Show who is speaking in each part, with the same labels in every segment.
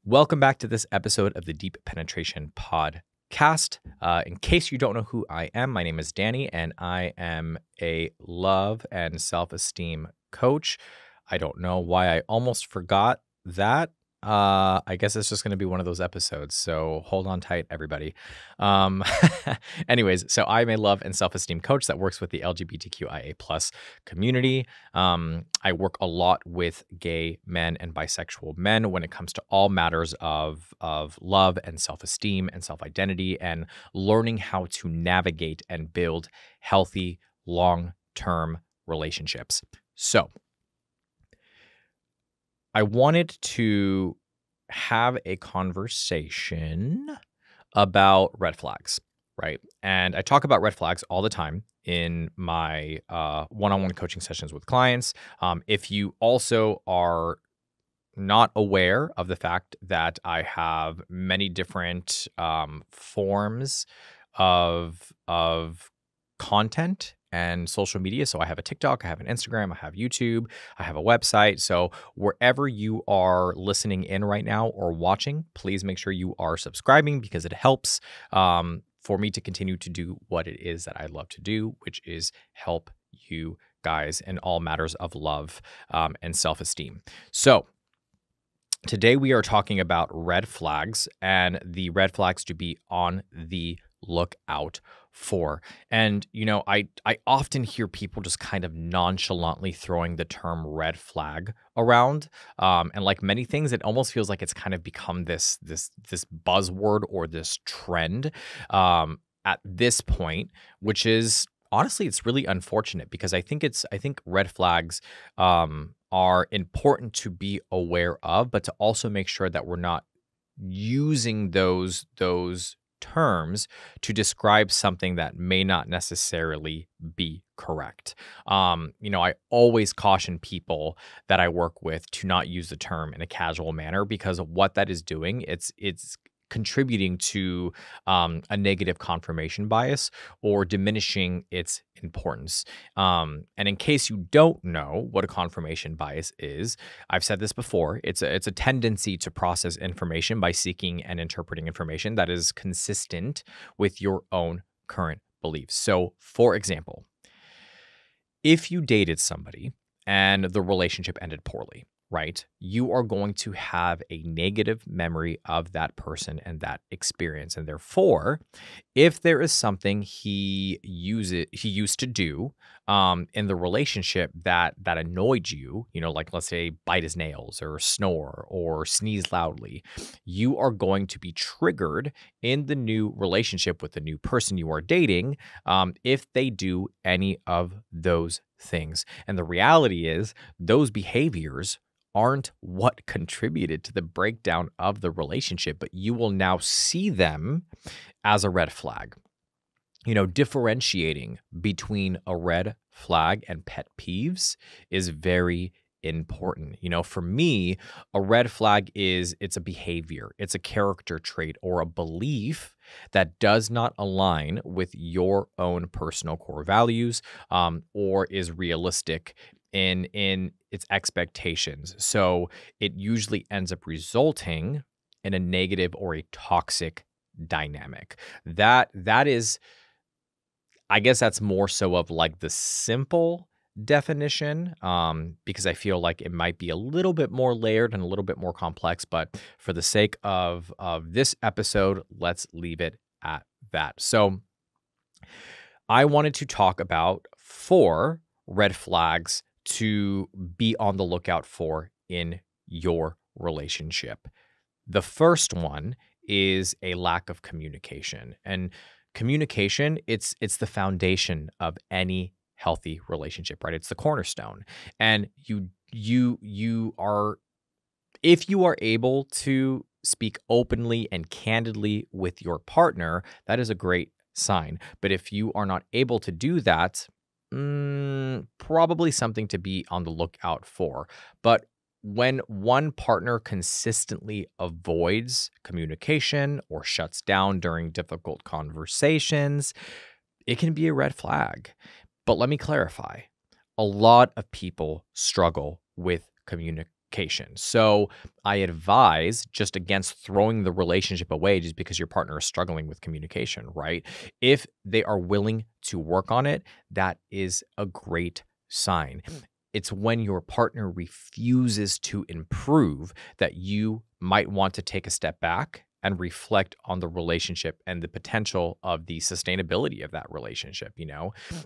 Speaker 1: Welcome back to this episode of the Deep Penetration Podcast. In case you don't know who I am, my name is Danny, and I am a love and self-esteem coach. I don't know why I almost forgot that. I guess it's just going to be one of those episodes, so hold on tight, everybody. Um, Anyways, so I'm a love and self-esteem coach that works with the LGBTQIA plus community. I work a lot with gay men and bisexual men when it comes to all matters of love and self-esteem and self-identity and learning how to navigate and build healthy long-term relationships. So I wanted to have a conversation about red flags, right? And I talk about red flags all the time in my one-on-one coaching sessions with clients. If you also are not aware of the fact that I have many different forms of content and social media. So I have a TikTok, I have an Instagram, I have YouTube, I have a website. So wherever you are listening in right now or watching, please make sure you are subscribing because it helps for me to continue to do what it is that I love to do, which is help you guys in all matters of love and self-esteem. So today we are talking about red flags and the red flags to be on the lookout for. And, I often hear people just kind of nonchalantly throwing the term red flag around. And like many things, it almost feels like it's kind of become this buzzword or this trend at this point, which is honestly, it's really unfortunate because I think red flags are important to be aware of, but to also make sure that we're not using those terms to describe something that may not necessarily be correct. I always caution people that I work with to not use the term in a casual manner because of what that is doing. It's contributing to a negative confirmation bias or diminishing its importance. And in case you don't know what a confirmation bias is, I've said this before, it's a tendency to process information by seeking and interpreting information that is consistent with your own current beliefs. So, for example, if you dated somebody and the relationship ended poorly, right? You are going to have a negative memory of that person and that experience. And therefore, if there is something he used to do in the relationship that annoyed you, like let's say bite his nails or snore or sneeze loudly, you are going to be triggered in the new relationship with the new person you are dating if they do any of those things. And the reality is those behaviors aren't what contributed to the breakdown of the relationship, but you will now see them as a red flag. Differentiating between a red flag and pet peeves is very important. For me, a red flag it's a behavior, it's a character trait or a belief that does not align with your own personal core values or is realistic in its expectations. So it usually ends up resulting in a negative or a toxic dynamic. That is, I guess that's more so of like the simple definition because I feel like it might be a little bit more layered and a little bit more complex, but for the sake of this episode, let's leave it at that. So I wanted to talk about 4 red flags to be on the lookout for in your relationship. The first one is a lack of communication. And communication, it's the foundation of any healthy relationship, right? It's the cornerstone. And you are, if you are able to speak openly and candidly with your partner, that is a great sign. But if you are not able to do that, probably something to be on the lookout for. But when one partner consistently avoids communication or shuts down during difficult conversations, it can be a red flag. But let me clarify. A lot of people struggle with So I advise just against throwing the relationship away just because your partner is struggling with communication, right? If they are willing to work on it, that is a great sign. It's when your partner refuses to improve that you might want to take a step back and reflect on the relationship and the potential of the sustainability of that relationship.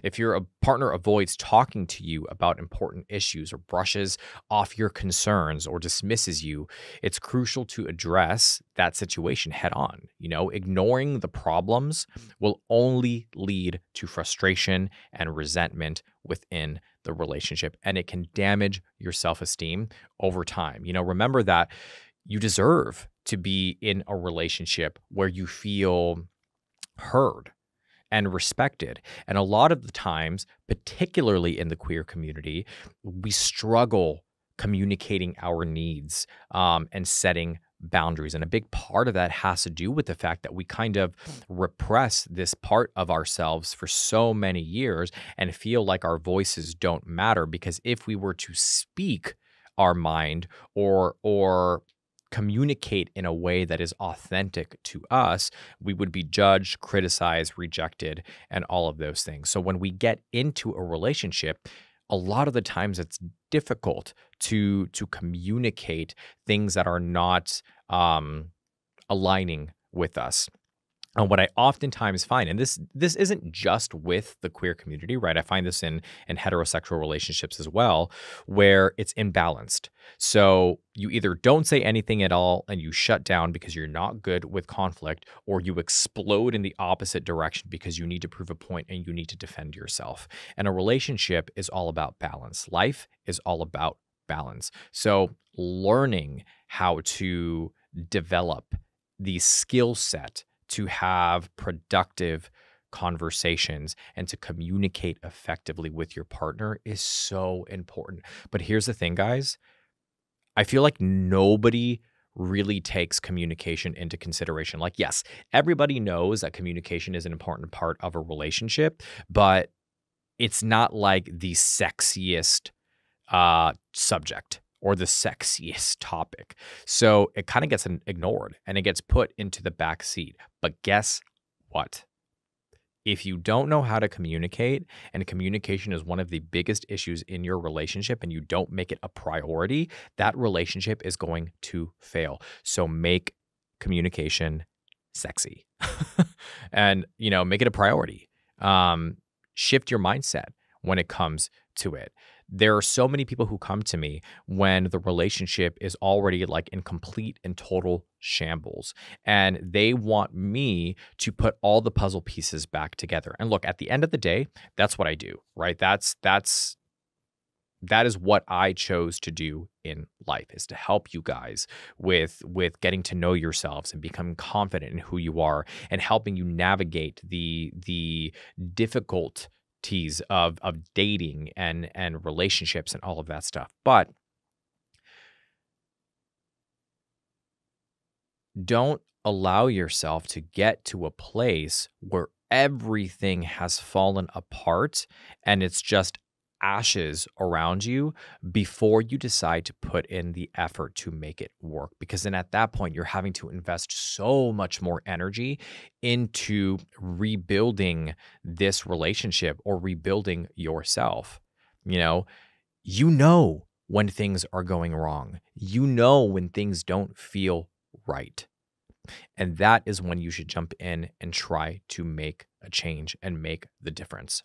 Speaker 1: If your partner avoids talking to you about important issues or brushes off your concerns or dismisses you, it's crucial to address that situation head on. Ignoring the problems will only lead to frustration and resentment within the relationship, and it can damage your self-esteem over time. Remember that you deserve to be in a relationship where you feel heard and respected. And a lot of the times, particularly in the queer community, we struggle communicating our needs and setting boundaries. And a big part of that has to do with the fact that we kind of repress this part of ourselves for so many years and feel like our voices don't matter, because if we were to speak our mind or communicate in a way that is authentic to us, we would be judged, criticized, rejected, and all of those things. So when we get into a relationship, a lot of the times it's difficult to communicate things that are not aligning with us. And what I oftentimes find, and this isn't just with the queer community, right? I find this in heterosexual relationships as well, where it's imbalanced. So you either don't say anything at all and you shut down because you're not good with conflict, or you explode in the opposite direction because you need to prove a point and you need to defend yourself. And a relationship is all about balance. Life is all about balance. So learning how to develop the skill set to have productive conversations and to communicate effectively with your partner is so important. But here's the thing, guys. I feel like nobody really takes communication into consideration. Like, yes, everybody knows that communication is an important part of a relationship, but it's not like the sexiest subject or the sexiest topic. So it kind of gets ignored and it gets put into the back seat. But guess what? If you don't know how to communicate, and communication is one of the biggest issues in your relationship, and you don't make it a priority, that relationship is going to fail. So make communication sexy and, make it a priority. Shift your mindset when it comes to it. There are so many people who come to me when the relationship is already like in complete and total shambles, and they want me to put all the puzzle pieces back together. And look, at the end of the day, that's what I do, right? That is what I chose to do in life, is to help you guys with getting to know yourselves and becoming confident in who you are, and helping you navigate the difficult of dating and relationships and all of that stuff. But don't allow yourself to get to a place where everything has fallen apart and it's just ashes around you before you decide to put in the effort to make it work. Because then at that point, you're having to invest so much more energy into rebuilding this relationship or rebuilding yourself. You know when things are going wrong. You know when things don't feel right. And that is when you should jump in and try to make a change and make the difference.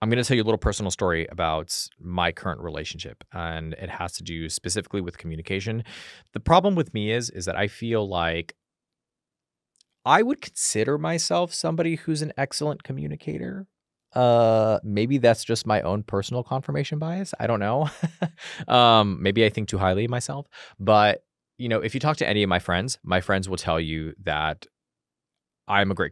Speaker 1: I'm going to tell you a little personal story about my current relationship, and it has to do specifically with communication. The problem with me is that I feel like I would consider myself somebody who's an excellent communicator. Maybe that's just my own personal confirmation bias. I don't know. Maybe I think too highly of myself. But, if you talk to any of my friends will tell you that I'm a great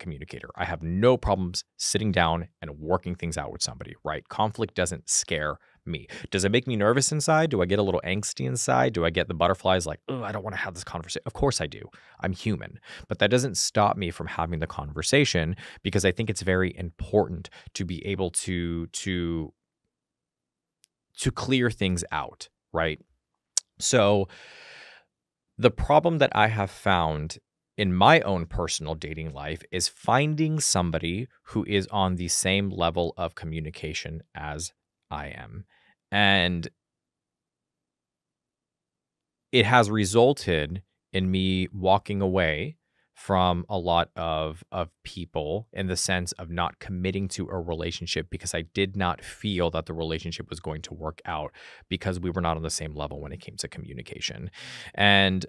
Speaker 1: communicator. I have no problems sitting down and working things out with somebody, right? Conflict doesn't scare me. Does it make me nervous inside? Do I get a little angsty inside? Do I get the butterflies like, oh, I don't want to have this conversation? Of course I do. I'm human. But that doesn't stop me from having the conversation, because I think it's very important to be able to clear things out right? So the problem that I have found in my own personal dating life is finding somebody who is on the same level of communication as I am. And it has resulted in me walking away from a lot of people in the sense of not committing to a relationship because I did not feel that the relationship was going to work out because we were not on the same level when it came to communication. And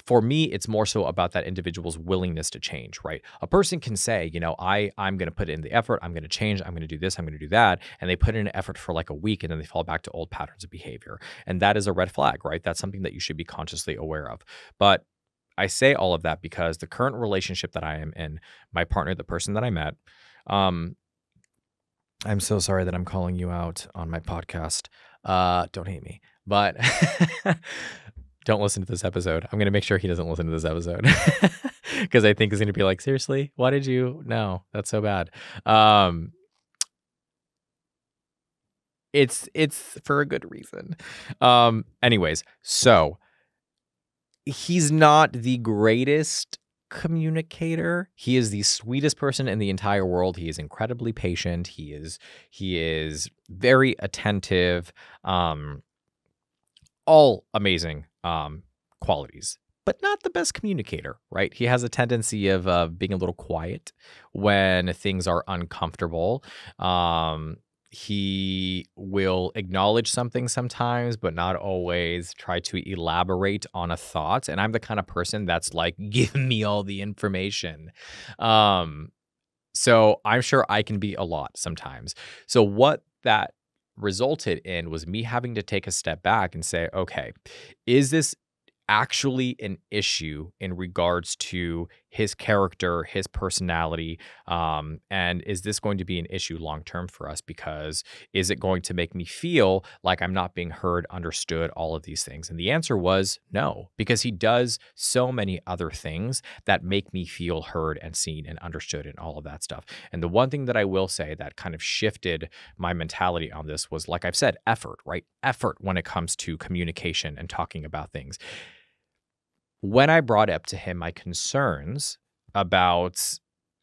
Speaker 1: for me, it's more so about that individual's willingness to change, right? A person can say, I'm going to put in the effort, I'm going to change, I'm going to do this, I'm going to do that, and they put in an effort for like a week and then they fall back to old patterns of behavior. And that is a red flag, right? That's something that you should be consciously aware of. But I say all of that because the current relationship that I am in, my partner, the person that I met, um, I'm so sorry that I'm calling you out on my podcast. Don't hate me, but don't listen to this episode. I'm going to make sure he doesn't listen to this episode because I think he's going to be like, seriously, why did you? No, that's so bad. It's for a good reason. Anyways, so he's not the greatest communicator. He is the sweetest person in the entire world. He is incredibly patient. He is very attentive. All amazing qualities, but not the best communicator, right? He has a tendency of being a little quiet when things are uncomfortable. He will acknowledge something sometimes, but not always try to elaborate on a thought. And I'm the kind of person that's like, give me all the information. So I'm sure I can be a lot sometimes. So what that resulted in was me having to take a step back and say, okay, is this actually an issue in regards to his character, his personality, and is this going to be an issue long term for us? Because is it going to make me feel like I'm not being heard, understood, all of these things? And the answer was no, because he does so many other things that make me feel heard and seen and understood and all of that stuff. And the one thing that I will say that kind of shifted my mentality on this was, like I've said, effort, right? Effort when it comes to communication and talking about things. When I brought up to him my concerns about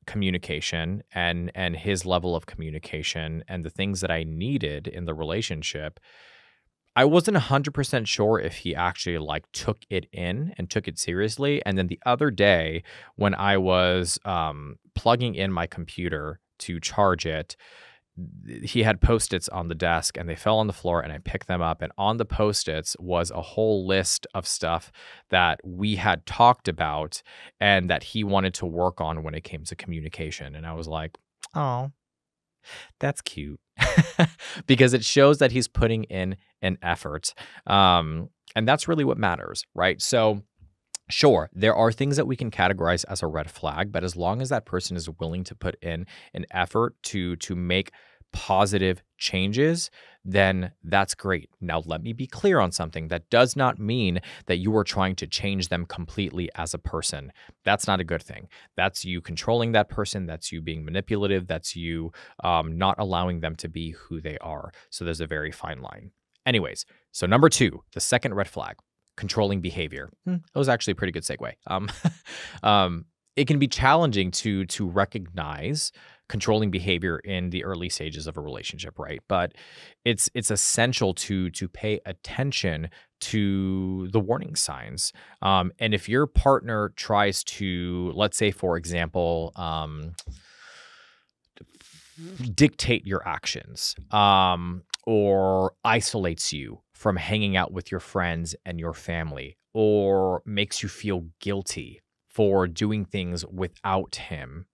Speaker 1: communication and his level of communication and the things that I needed in the relationship, I wasn't 100% sure if he actually like took it in and took it seriously. And then the other day when I was plugging in my computer to charge it, he had Post-its on the desk and they fell on the floor and I picked them up, and on the Post-its was a whole list of stuff that we had talked about and that he wanted to work on when it came to communication. And I was like, oh, that's cute. Because it shows that he's putting in an effort. And that's really what matters, right? So sure, there are things that we can categorize as a red flag, but as long as that person is willing to put in an effort to make positive changes, then that's great. Now, let me be clear on something. That does not mean that you are trying to change them completely as a person. That's not a good thing. That's you controlling that person. That's you being manipulative. That's you not allowing them to be who they are. So there's a very fine line. Anyways, so number 2, the second red flag. Controlling behavior. That was actually a pretty good segue. It can be challenging to recognize controlling behavior in the early stages of a relationship, right? But it's essential to pay attention to the warning signs. And if your partner tries to, let's say, for example, dictate your actions, or isolates you from hanging out with your friends and your family, or makes you feel guilty for doing things without him,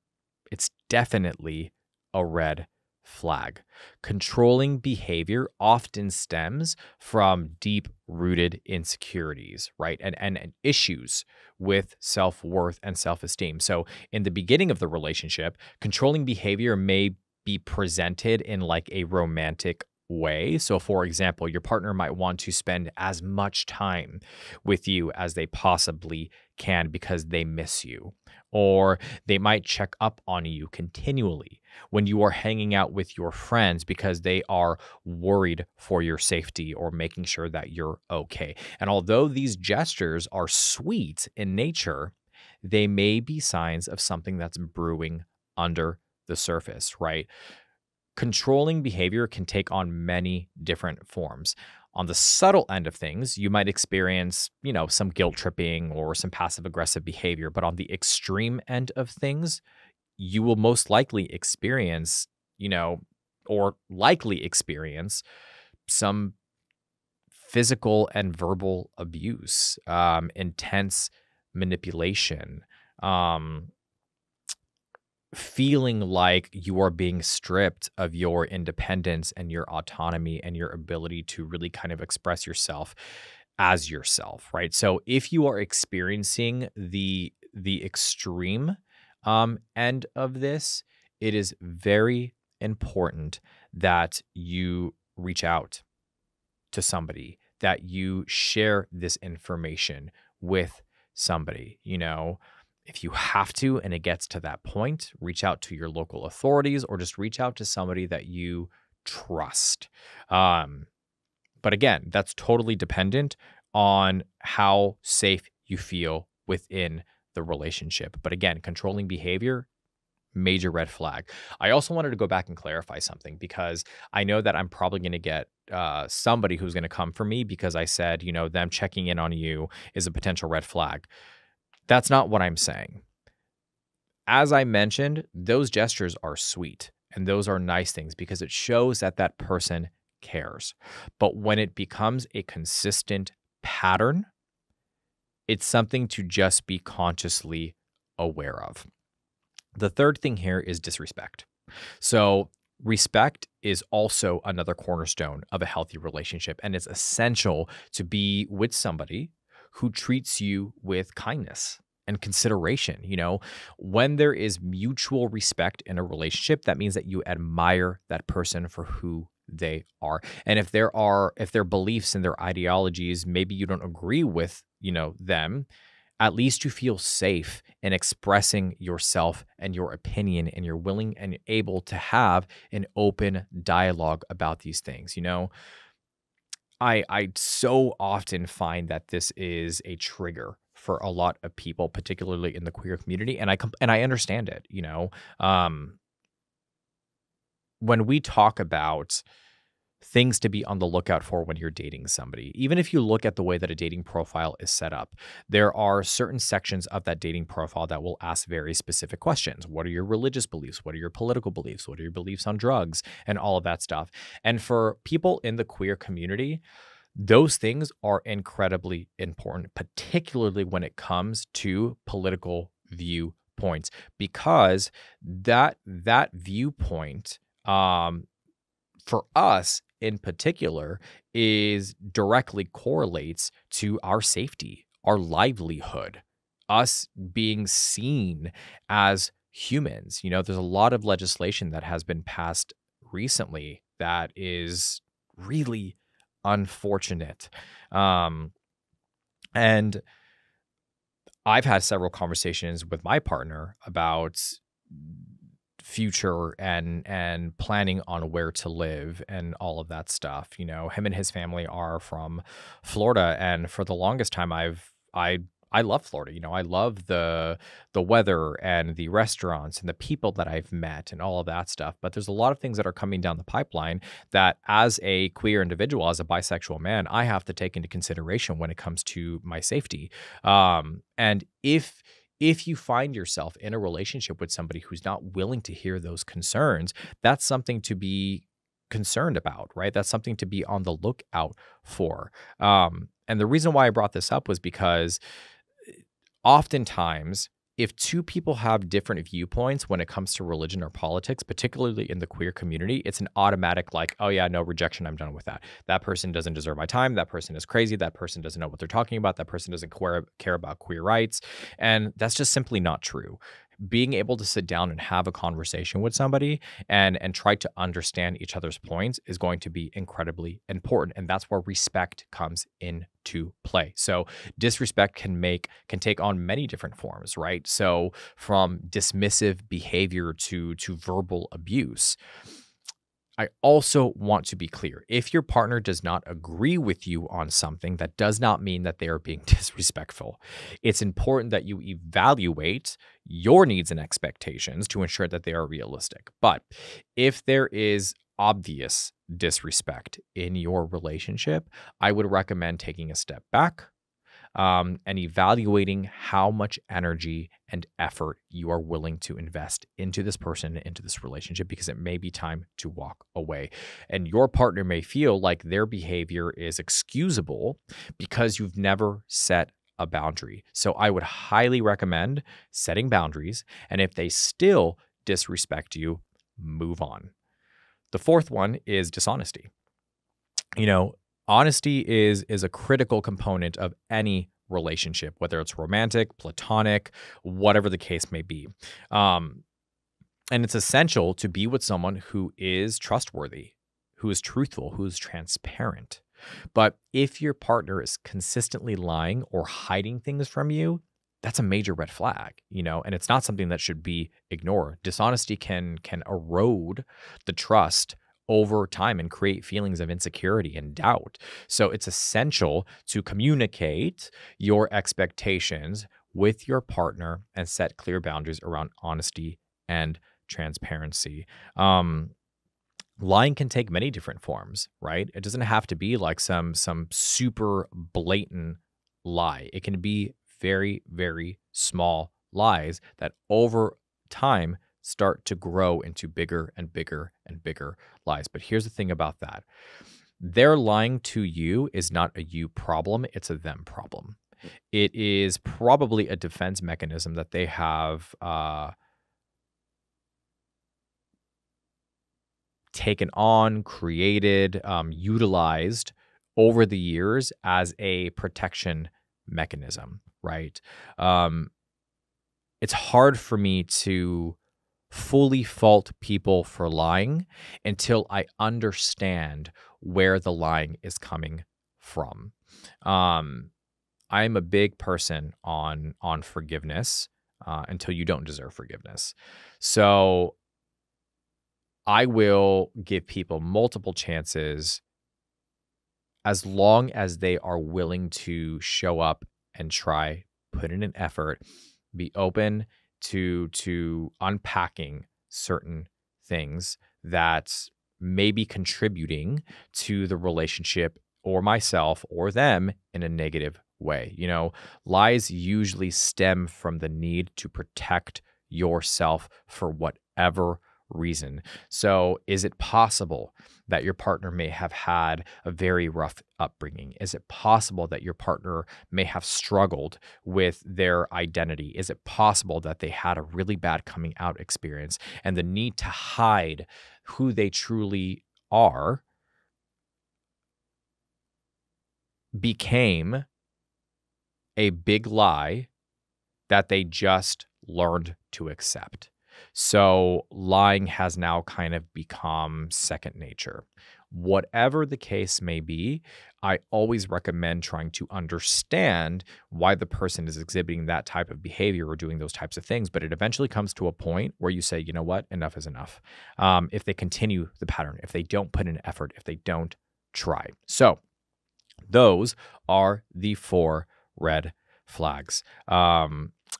Speaker 1: it's definitely a red flag. Controlling behavior often stems from deep-rooted insecurities, right? And issues with self-worth and self-esteem. So in the beginning of the relationship, controlling behavior may be presented in like a romantic way. So, for example, your partner might want to spend as much time with you as they possibly can because they miss you, or they might check up on you continually when you are hanging out with your friends because they are worried for your safety or making sure that you're okay. And although these gestures are sweet in nature, they may be signs of something that's brewing under the surface, right? Controlling behavior can take on many different forms. On the subtle end of things, you might experience, some guilt tripping or some passive aggressive behavior. But on the extreme end of things, you will most likely experience, or likely experience some physical and verbal abuse, intense manipulation, um, feeling like you are being stripped of your independence and your autonomy and your ability to really kind of express yourself as yourself, right? So if you are experiencing the extreme end of this, it is very important that you reach out to somebody, that you share this information with somebody. If you have to and it gets to that point, reach out to your local authorities or just reach out to somebody that you trust. But again, that's totally dependent on how safe you feel within the relationship. But again, controlling behavior, major red flag. I also wanted to go back and clarify something because I know that I'm probably going to get somebody who's going to come for me because I said, them checking in on you is a potential red flag. That's not what I'm saying. As I mentioned, those gestures are sweet and those are nice things because it shows that that person cares. But when it becomes a consistent pattern, it's something to just be consciously aware of. The third thing here is disrespect. So, respect is also another cornerstone of a healthy relationship, and it's essential to be with somebody who treats you with kindness and consideration. When there is mutual respect in a relationship, that means that you admire that person for who they are. And if their beliefs and their ideologies, maybe you don't agree with, them, at least you feel safe in expressing yourself and your opinion, and you're willing and able to have an open dialogue about these things. I so often find that this is a trigger for a lot of people, particularly in the queer community, and I understand it. When we talk about things to be on the lookout for when you're dating somebody, even if you look at the way that a dating profile is set up, there are certain sections of that dating profile that will ask very specific questions. What are your religious beliefs? What are your political beliefs? What are your beliefs on drugs and all of that stuff? And for people in the queer community, those things are incredibly important, particularly when it comes to political viewpoints, because that viewpoint, for us in particular, is directly correlates to our safety, our livelihood, us being seen as humans. There's a lot of legislation that has been passed recently that is really unfortunate. And I've had several conversations with my partner about future and planning on where to live and all of that stuff. Him and his family are from Florida, and for the longest time I love Florida. I love the weather and the restaurants and the people that I've met and all of that stuff. But there's a lot of things that are coming down the pipeline that, as a queer individual, as a bisexual man, I have to take into consideration when it comes to my safety. And if you find yourself in a relationship with somebody who's not willing to hear those concerns, that's something to be concerned about, right? That's something to be on the lookout for. And the reason why I brought this up was because oftentimes, if two people have different viewpoints when it comes to religion or politics, particularly in the queer community, it's an automatic like, oh yeah, no, rejection, I'm done with that. That person doesn't deserve my time. That person is crazy. That person doesn't know what they're talking about. That person doesn't care about queer rights. And that's just simply not true. being able to sit down and have a conversation with somebody and try to understand each other's points is going to be incredibly important. And that's where respect comes into play. So disrespect can take on many different forms, right? So from dismissive behavior to verbal abuse. I also want to be clear. If your partner does not agree with you on something, that does not mean that they are being disrespectful. It's important that you evaluate your needs and expectations to ensure that they are realistic. But if there is obvious disrespect in your relationship, I would recommend taking a step back, and evaluating how much energy and effort you are willing to invest into this person, into this relationship, because it may be time to walk away. And your partner may feel like their behavior is excusable because you've never set a boundary. So I would highly recommend setting boundaries. And if they still disrespect you, move on. The fourth one is dishonesty. You know, honesty is a critical component of any relationship, whether it's romantic, platonic, whatever the case may be. And it's essential to be with someone who is trustworthy, who is truthful, who is transparent. But if your partner is consistently lying or hiding things from you, that's a major red flag, and it's not something that should be ignored. Dishonesty can erode the trust over time and create feelings of insecurity and doubt. So it's essential to communicate your expectations with your partner and set clear boundaries around honesty and transparency. Lying can take many different forms, right? It doesn't have to be like some super blatant lie. It can be very, very small lies that over time start to grow into bigger and bigger and bigger lies. But here's the thing about that. Their lying to you is not a you problem, it's a them problem. It is probably a defense mechanism that they have taken on, created, utilized over the years as a protection mechanism, right? It's hard for me to fully fault people for lying until I understand where the lying is coming from. I'm a big person on forgiveness until you don't deserve forgiveness. So I will give people multiple chances as long as they are willing to show up and try, put in an effort, be open to unpacking certain things that may be contributing to the relationship or myself or them in a negative way. Lies usually stem from the need to protect yourself for whatever reason. So is it possible that your partner may have had a very rough upbringing? Is it possible that your partner may have struggled with their identity? Is it possible that they had a really bad coming out experience and the need to hide who they truly are became a big lie that they just learned to accept? So lying has now kind of become second nature. Whatever the case may be, I always recommend trying to understand why the person is exhibiting that type of behavior or doing those types of things. But it eventually comes to a point where you say, you know what, enough is enough. If they continue the pattern, if they don't put in effort, if they don't try. So those are the 4 red flags.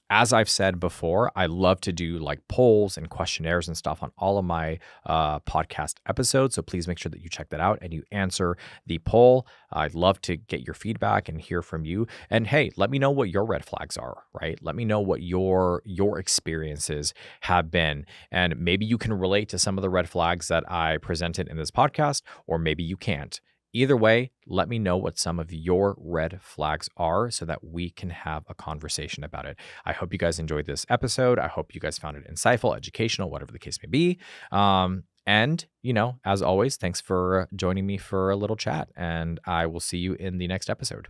Speaker 1: As I've said before, I love to do like polls and questionnaires and stuff on all of my podcast episodes. So please make sure that you check that out and you answer the poll. I'd love to get your feedback and hear from you. And hey, let me know what your red flags are, right? Let me know what your experiences have been. And maybe you can relate to some of the red flags that I presented in this podcast, or maybe you can't. Either way, let me know what some of your red flags are so that we can have a conversation about it. I hope you guys enjoyed this episode. I hope you guys found it insightful, educational, whatever the case may be. And, as always, thanks for joining me for a little chat, and I will see you in the next episode.